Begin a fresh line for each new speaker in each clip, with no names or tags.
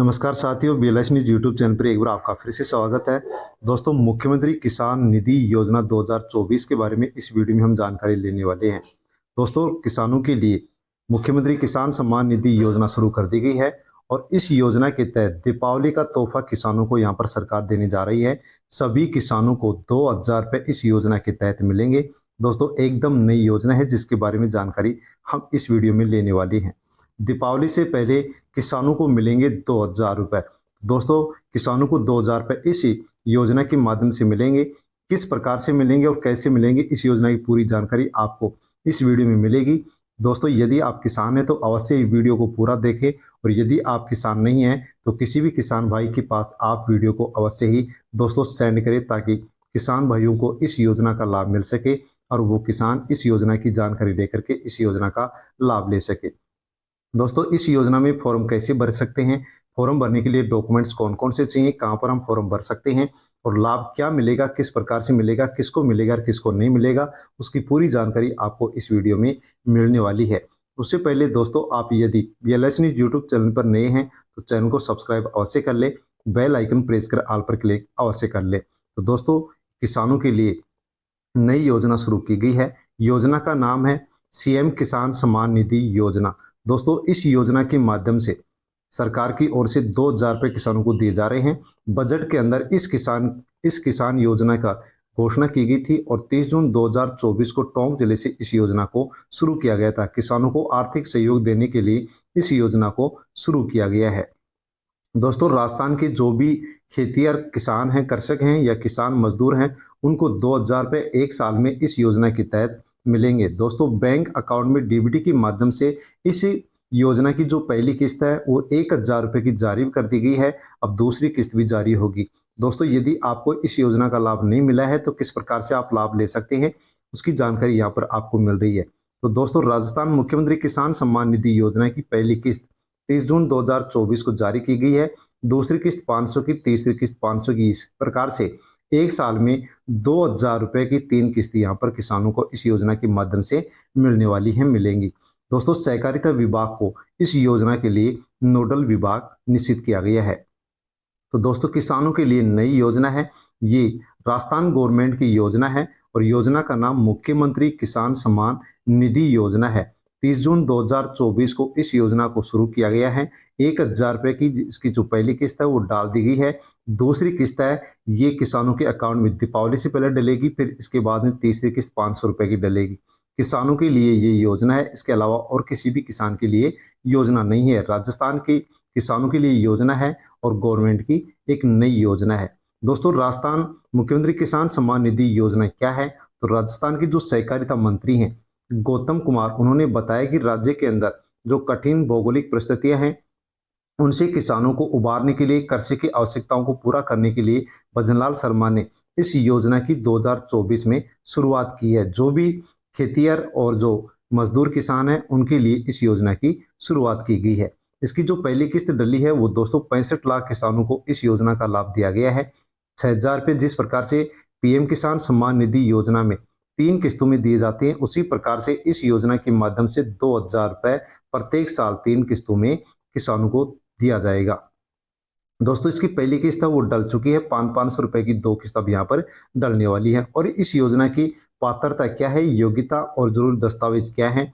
नमस्कार साथियों, BLS news YouTube channel पर एक बार आपका फिर से स्वागत है। दोस्तों, मुख्यमंत्री किसान निधि योजना 2024 के बारे में इस वीडियो में हम जानकारी लेने वाले हैं। दोस्तों, किसानों के लिए मुख्यमंत्री किसान सम्मान निधि योजना शुरू कर दी गई है और इस योजना के तहत दीपावली का तोहफा किसानों को यहाँ पर सरकार देने जा रही है। सभी किसानों को 2,000 रुपये इस योजना के तहत मिलेंगे। दोस्तों, एकदम नई योजना है जिसके बारे में जानकारी हम इस वीडियो में लेने वाली हैं। दीपावली से पहले किसानों को मिलेंगे 2,000 रुपये। दोस्तों, किसानों को 2,000 रुपये इस योजना के माध्यम से मिलेंगे। किस प्रकार से मिलेंगे और कैसे मिलेंगे, इस योजना की पूरी जानकारी आपको इस वीडियो में मिलेगी। दोस्तों, यदि आप किसान हैं तो अवश्य इस वीडियो को पूरा देखें और यदि आप किसान नहीं हैं तो किसी भी किसान भाई के पास आप वीडियो को अवश्य ही दोस्तों सेंड करें ताकि किसान भाइयों को इस योजना का लाभ मिल सके और वो किसान इस योजना की जानकारी लेकर के इस योजना का लाभ ले सके। दोस्तों, इस योजना में फॉर्म कैसे भर सकते हैं, फॉर्म भरने के लिए डॉक्यूमेंट्स कौन कौन से चाहिए, कहां पर हम फॉर्म भर सकते हैं और लाभ क्या मिलेगा, किस प्रकार से मिलेगा, किसको मिलेगा और किसको नहीं मिलेगा, उसकी पूरी जानकारी आपको इस वीडियो में मिलने वाली है। उससे पहले दोस्तों, आप यदि BLS न्यूज यूट्यूब चैनल पर नए हैं तो चैनल को सब्सक्राइब अवश्य कर ले, बेल आइकन प्रेस कर ऑल पर क्लिक अवश्य कर ले। तो दोस्तों, किसानों के लिए नई योजना शुरू की गई है। योजना का नाम है CM किसान सम्मान निधि योजना। दोस्तों, इस योजना के माध्यम से सरकार की ओर से 2,000 रुपये किसानों को दिए जा रहे हैं। बजट के अंदर इस किसान योजना का घोषणा की गई थी और 30 जून 2024 को टोंक जिले से इस योजना को शुरू किया गया था। किसानों को आर्थिक सहयोग देने के लिए इस योजना को शुरू किया गया है। दोस्तों, राजस्थान के जो भी खेतिहर किसान हैं, कृषक हैं या किसान मजदूर हैं, उनको 2,000 रुपये एक साल में इस योजना के तहत मिलेंगे। दोस्तों, बैंक अकाउंट में DBT के माध्यम से इस योजना की जो पहली किस्त है वो 1,000 रुपये की जारी कर दी गई है। अब दूसरी किस्त भी जारी होगी। दोस्तों, यदि आपको इस योजना का लाभ नहीं मिला है तो किस प्रकार से आप लाभ ले सकते हैं, उसकी जानकारी यहाँ पर आपको मिल रही है। तो दोस्तों, राजस्थान मुख्यमंत्री किसान सम्मान निधि योजना की पहली किस्त 30 जून 2024 को जारी की गई है। दूसरी किस्त 500 की, तीसरी किस्त 500 की, इस प्रकार से एक साल में 2,000 रुपये की 3 किस्त यहाँ पर किसानों को इस योजना के माध्यम से मिलने वाली है, मिलेंगी। दोस्तों, सहकारिता विभाग को इस योजना के लिए नोडल विभाग निश्चित किया गया है। तो दोस्तों, किसानों के लिए नई योजना है, ये राजस्थान गवर्नमेंट की योजना है और योजना का नाम मुख्यमंत्री किसान सम्मान निधि योजना है। 30 जून 2024 को इस योजना को शुरू किया गया है। 1,000 रुपये की इसकी जो पहली किस्त है वो डाल दी गई है। दूसरी किस्त है ये किसानों के अकाउंट में दीपावली से पहले डलेगी, फिर इसके बाद में तीसरी किस्त 500 रुपये की डलेगी। किसानों के लिए ये योजना है, इसके अलावा और किसी भी किसान के लिए योजना नहीं है। राजस्थान के किसानों के लिए योजना है और गवर्नमेंट की एक नई योजना है। दोस्तों, राजस्थान मुख्यमंत्री किसान सम्मान निधि योजना क्या है, तो राजस्थान के जो सहकारिता मंत्री हैं गौतम कुमार, उन्होंने बताया कि राज्य के अंदर जो कठिन भौगोलिक परिस्थितियां हैं उनसे किसानों को उबारने के लिए, कृषि की आवश्यकताओं को पूरा करने के लिए भजनलाल शर्मा ने इस योजना की 2024 में शुरुआत की है। जो भी खेतिहर और जो मजदूर किसान हैं उनके लिए इस योजना की शुरुआत की गई है। इसकी जो पहली किस्त डली है वो दोस्तों 65 लाख किसानों को इस योजना का लाभ दिया गया है। 6,000 रुपये जिस प्रकार से PM किसान सम्मान निधि योजना में 3 किस्तों में दिए जाते हैं, उसी प्रकार से इस योजना के माध्यम से 2,000 रुपये प्रत्येक साल 3 किस्तों में किसानों को दिया जाएगा। दोस्तों, इसकी पहली किस्त है वो डल चुकी है, 500 रुपये की 2 किस्त अब यहाँ पर डलने वाली है। और इस योजना की पात्रता क्या है, योग्यता और जरूरी दस्तावेज क्या है,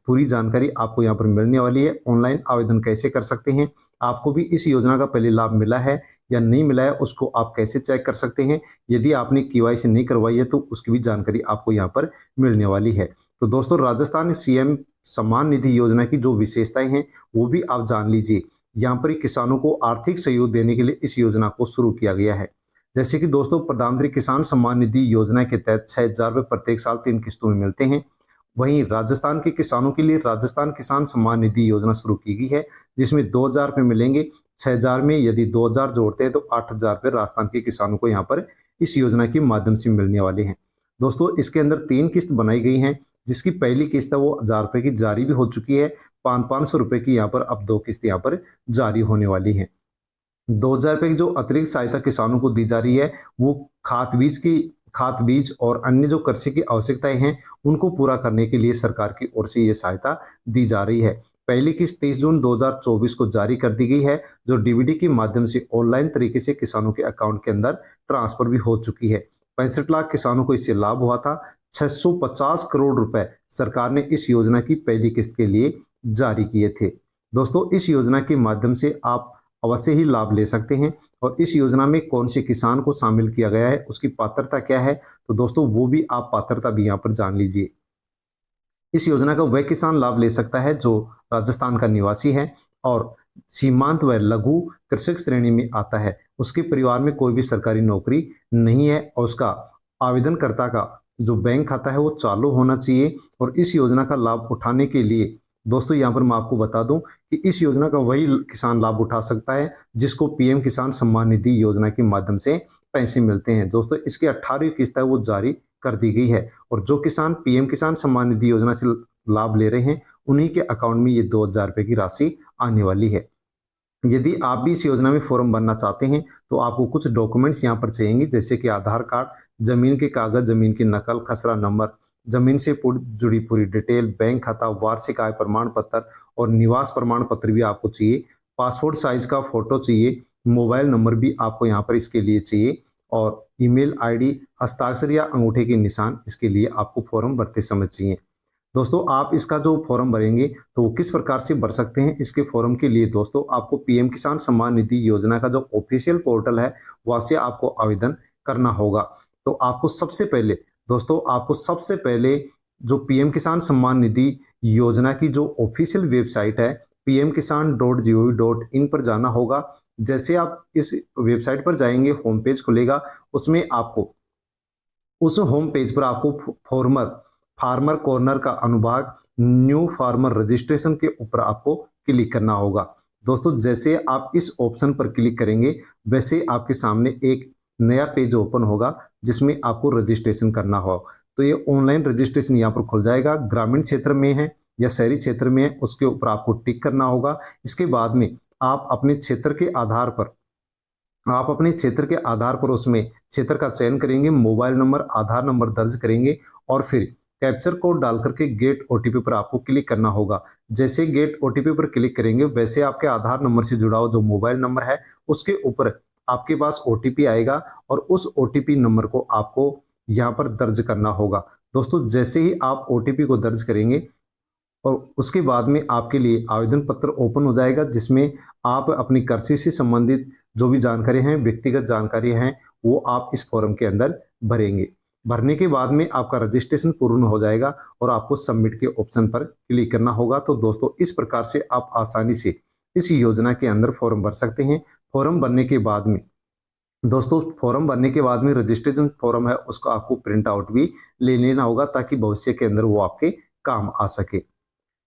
पूरी जानकारी आपको यहाँ पर मिलने वाली है। ऑनलाइन आवेदन कैसे कर सकते हैं, आपको भी इस योजना का पहले लाभ मिला है या नहीं मिला है, उसको आप कैसे चेक कर सकते हैं। यदि आपने KYC नहीं करवाई है तो उसकी भी जानकारी आपको यहाँ पर मिलने वाली है। तो दोस्तों, राजस्थान CM सम्मान निधि योजना की जो विशेषताएं हैं वो भी आप जान लीजिए। यहाँ पर किसानों को आर्थिक सहयोग देने के लिए इस योजना को शुरू किया गया है। जैसे कि दोस्तों, प्रधानमंत्री किसान सम्मान निधि योजना के तहत 6,000 रुपये प्रत्येक साल 3 किस्तों में मिलते हैं। वहीं राजस्थान के किसानों के लिए राजस्थान किसान सम्मान निधि योजना शुरू की गई है, जिसमें 2,000 रुपये मिलेंगे। 6,000 में यदि 2,000 जोड़ते हैं तो 8,000 रुपये राजस्थान के किसानों को यहाँ पर इस योजना के माध्यम से मिलने वाले हैं। दोस्तों, इसके अंदर 3 किस्त बनाई गई हैं, जिसकी पहली किस्त है वो 1,000 रुपये की जारी भी हो चुकी है। 500 रुपये की यहाँ पर अब 2 किस्त यहाँ पर जारी होने वाली है। 2,000 रुपये की जो अतिरिक्त सहायता किसानों को दी जा रही है वो खाद बीज और अन्य जो कृषि की आवश्यकताएं हैं उनको पूरा करने के लिए सरकार की ओर से ये सहायता दी जा रही है। पहली किस्त 23 जून 2024 को जारी कर दी गई है, जो डीबीटी के माध्यम से ऑनलाइन तरीके से किसानों के अकाउंट के अंदर ट्रांसफर भी हो चुकी है। 65 लाख किसानों को इससे लाभ हुआ था। 650 करोड़ रुपए सरकार ने इस योजना की पहली किस्त के लिए जारी किए थे। दोस्तों, इस योजना के माध्यम से आप अवश्य ही लाभ ले सकते हैं। और इस योजना में कौन से किसान को शामिल किया गया है, उसकी पात्रता क्या है, तो दोस्तों वो भी आप पात्रता भी यहाँ पर जान लीजिए। इस योजना का वह किसान लाभ ले सकता है जो राजस्थान का निवासी है और सीमांत व लघु कृषक श्रेणी में आता है, उसके परिवार में कोई भी सरकारी नौकरी नहीं है और उसका आवेदनकर्ता का जो बैंक खाता है वो चालू होना चाहिए। और इस योजना का लाभ उठाने के लिए दोस्तों यहाँ पर मैं आपको बता दूं कि इस योजना का वही किसान लाभ उठा सकता है जिसको पीएम किसान सम्मान निधि योजना के माध्यम से पैसे मिलते हैं। दोस्तों, इसकी 18वीं किस्त है वो जारी कर दी गई है और जो किसान पीएम किसान सम्मान निधि योजना से लाभ ले रहे हैं उन्हीं के अकाउंट में ये 2,000 रुपये की राशि आने वाली है। यदि आप भी इस योजना में फॉर्म भरना चाहते हैं तो आपको कुछ डॉक्यूमेंट्स यहाँ पर चाहिए, जैसे कि आधार कार्ड, जमीन के कागज, जमीन की नकल, खसरा नंबर, जमीन से जुड़ी पूरी डिटेल, बैंक खाता, वार्षिक आय प्रमाण पत्र और निवास प्रमाण पत्र भी आपको चाहिए। पासपोर्ट साइज का फोटो चाहिए। मोबाइल नंबर भी आपको यहाँ पर इसके लिए चाहिए और ईमेल आईडी, हस्ताक्षर या अंगूठे के निशान इसके लिए आपको फॉर्म भरते समय चाहिए। दोस्तों, आप इसका जो फॉर्म भरेंगे तो वो किस प्रकार से भर सकते हैं, इसके फॉर्म के लिए दोस्तों आपको पीएम किसान सम्मान निधि योजना का जो ऑफिशियल पोर्टल है वहाँ से आपको आवेदन करना होगा। तो आपको सबसे पहले जो पीएम किसान सम्मान निधि योजना की जो ऑफिशियल वेबसाइट है pmkisan.gov.in पर जाना होगा। जैसे आप इस वेबसाइट पर जाएंगे, होम पेज खुलेगा, उसमें आपको उस होम पेज पर आपको फार्मर कॉर्नर का अनुभाग न्यू फार्मर रजिस्ट्रेशन के ऊपर आपको क्लिक करना होगा। दोस्तों, जैसे आप इस ऑप्शन पर क्लिक करेंगे वैसे आपके सामने एक नया पेज ओपन होगा जिसमें आपको रजिस्ट्रेशन करना हो। तो ये ऑनलाइन रजिस्ट्रेशन यहाँ पर खुल जाएगा। ग्रामीण क्षेत्र में है या शहरी क्षेत्र में है उसके ऊपर आपको टिक करना होगा। इसके बाद में आप अपने क्षेत्र के आधार पर उसमें क्षेत्र का चयन करेंगे, मोबाइल नंबर, आधार नंबर दर्ज करेंगे और फिर कैप्चर कोड डाल करके गेट ओटीपी पर आपको क्लिक करना होगा। जैसे गेट ओटीपी पर क्लिक करेंगे वैसे आपके आधार नंबर से जुड़ा हुआ जो मोबाइल नंबर है उसके ऊपर आपके पास ओटीपी आएगा और उस ओटीपी नंबर को आपको यहाँ पर दर्ज करना होगा। दोस्तों, जैसे ही आप ओटीपी को दर्ज करेंगे और उसके बाद में आपके लिए आवेदन पत्र ओपन हो जाएगा जिसमें आप अपनी कृषि से संबंधित जो भी जानकारी हैं, व्यक्तिगत जानकारी हैं, वो आप इस फॉर्म के अंदर भरेंगे। भरने के बाद में आपका रजिस्ट्रेशन पूर्ण हो जाएगा और आपको सबमिट के ऑप्शन पर क्लिक करना होगा। तो दोस्तों, इस प्रकार से आप आसानी से इस योजना के अंदर फॉर्म भर सकते हैं। फॉर्म भरने के बाद में रजिस्ट्रेशन फॉर्म है उसको आपको प्रिंट आउट भी ले लेना होगा ताकि भविष्य के अंदर वो आपके काम आ सके।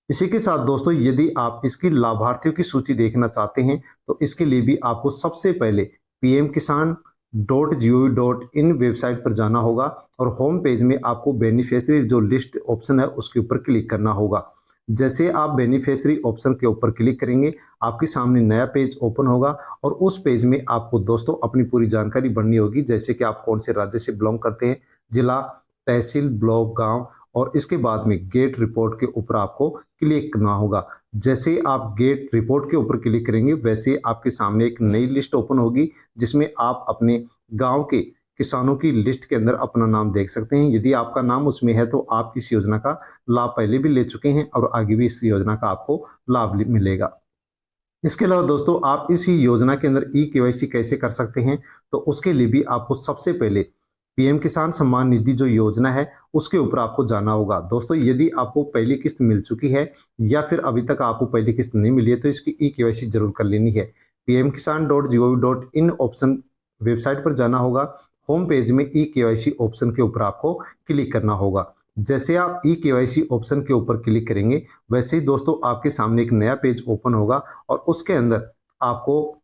इसी के साथ दोस्तों, यदि आप इसकी लाभार्थियों की सूची देखना चाहते हैं तो इसके लिए भी आपको सबसे पहले pmkisan.gov.in वेबसाइट पर जाना होगा और होम पेज में आपको बेनिफिशियरी जो लिस्ट ऑप्शन है उसके ऊपर क्लिक करना होगा। जैसे आप बेनिफिशियरी ऑप्शन के ऊपर क्लिक करेंगे आपके सामने नया पेज ओपन होगा और उस पेज में आपको दोस्तों अपनी पूरी जानकारी भरनी होगी, जैसे कि आप कौन से राज्य से बिलोंग करते हैं, जिला, तहसील, ब्लॉक, गांव और इसके बाद में गेट रिपोर्ट के ऊपर आपको क्लिक करना होगा। जैसे आप गेट रिपोर्ट के ऊपर क्लिक करेंगे वैसे आपके सामने एक नई लिस्ट ओपन होगी जिसमें आप अपने गांव के किसानों की लिस्ट के अंदर अपना नाम देख सकते हैं। यदि आपका नाम उसमें है तो आप इस योजना का लाभ पहले भी ले चुके हैं और आगे भी इस योजना का आपको लाभ मिलेगा। इसके अलावा दोस्तों, आप इस योजना के अंदर ई-केवाईसी कैसे कर सकते हैं, तो उसके लिए भी आपको सबसे पहले पीएम किसान सम्मान निधि जो योजना है उसके ऊपर आपको जाना होगा। दोस्तों, यदि आपको पहली किस्त मिल चुकी है या फिर अभी तक आपको पहली किस्त नहीं मिली है तो इसकी ई-केवाईसी जरूर कर लेनी है। pmkisan.gov.in ऑप्शन वेबसाइट पर जाना होगा। होम पेज में ई-केवाईसी ऑप्शन के ऊपर आपको क्लिक करना होगा। जैसे आप ई-केवाईसी ऑप्शन के ऊपर क्लिक करेंगे वैसे ही दोस्तों आपके सामने एक नया पेज ओपन होगा और उसके अंदर आपको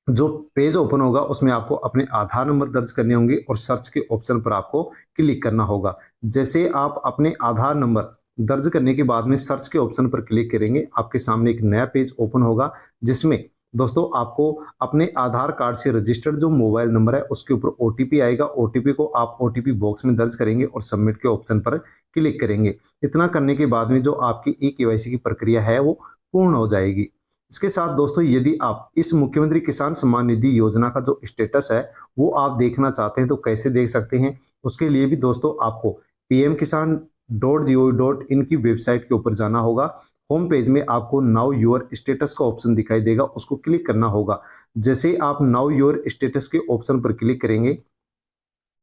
जो पेज ओपन होगा उसमें आपको अपने आधार नंबर दर्ज करने होंगे और सर्च के ऑप्शन पर आपको क्लिक करना होगा। जैसे आप अपने आधार नंबर दर्ज करने के बाद में सर्च के ऑप्शन पर क्लिक करेंगे आपके सामने एक नया पेज ओपन होगा जिसमें दोस्तों आपको अपने आधार कार्ड से रजिस्टर्ड जो मोबाइल नंबर है उसके ऊपर ओटीपी आएगा। ओटीपी को आप ओटीपी बॉक्स में दर्ज करेंगे और सबमिट के ऑप्शन पर क्लिक करेंगे। इतना करने के बाद में जो आपकी ई-केवाईसी की प्रक्रिया है वो पूर्ण हो जाएगी। इसके साथ दोस्तों यदि आप इस मुख्यमंत्री किसान सम्मान निधि योजना का जो स्टेटस है वो आप देखना चाहते हैं तो कैसे देख सकते हैं, उसके लिए भी दोस्तों आपको pmkisan.gov.in की वेबसाइट के ऊपर जाना होगा। होम पेज में आपको नाउ योर स्टेटस का ऑप्शन दिखाई देगा, उसको क्लिक करना होगा। जैसे आप नाउ योर स्टेटस के ऑप्शन पर क्लिक करेंगे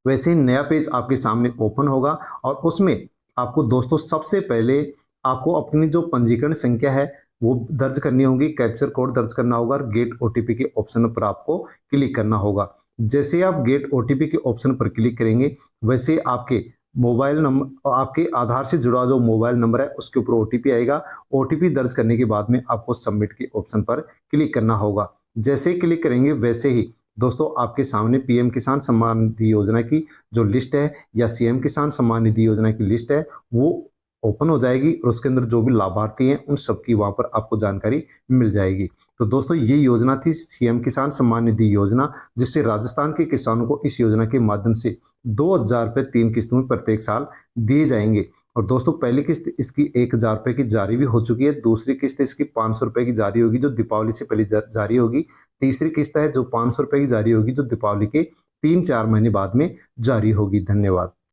वैसे ही नया पेज आपके सामने ओपन होगा और उसमें आपको दोस्तों सबसे पहले आपको अपनी जो पंजीकरण संख्या है वो दर्ज करनी होगी, कैप्चर कोड दर्ज करना होगा और गेट ओटीपी के ऑप्शन पर आपको क्लिक करना होगा। जैसे आप गेट ओटीपी के ऑप्शन पर क्लिक करेंगे वैसे आपके मोबाइल नंबर, आपके आधार से जुड़ा जो मोबाइल नंबर है उसके ऊपर ओटीपी आएगा। ओटीपी दर्ज करने के बाद में आपको सबमिट के ऑप्शन पर क्लिक करना होगा। जैसे ही क्लिक करेंगे वैसे ही दोस्तों आपके सामने पीएम किसान सम्मान निधि योजना की जो लिस्ट है या सीएम किसान सम्मान निधि योजना की लिस्ट है वो ओपन हो जाएगी और उसके अंदर जो भी लाभार्थी हैं उन सबकी वहां पर आपको जानकारी मिल जाएगी। तो दोस्तों ये योजना थी सीएम किसान सम्मान निधि योजना, जिससे राजस्थान के किसानों को इस योजना के माध्यम से 2,000 रुपये 3 किस्तों में प्रत्येक साल दिए जाएंगे। और दोस्तों पहली किस्त इसकी 1,000 रुपये की जारी भी हो चुकी है, दूसरी किस्त इसकी 500 रुपये की जारी होगी जो दीपावली से पहले जारी होगी, तीसरी किस्त है जो 500 रुपये की जारी होगी जो दीपावली के 3-4 महीने बाद में जारी होगी। धन्यवाद।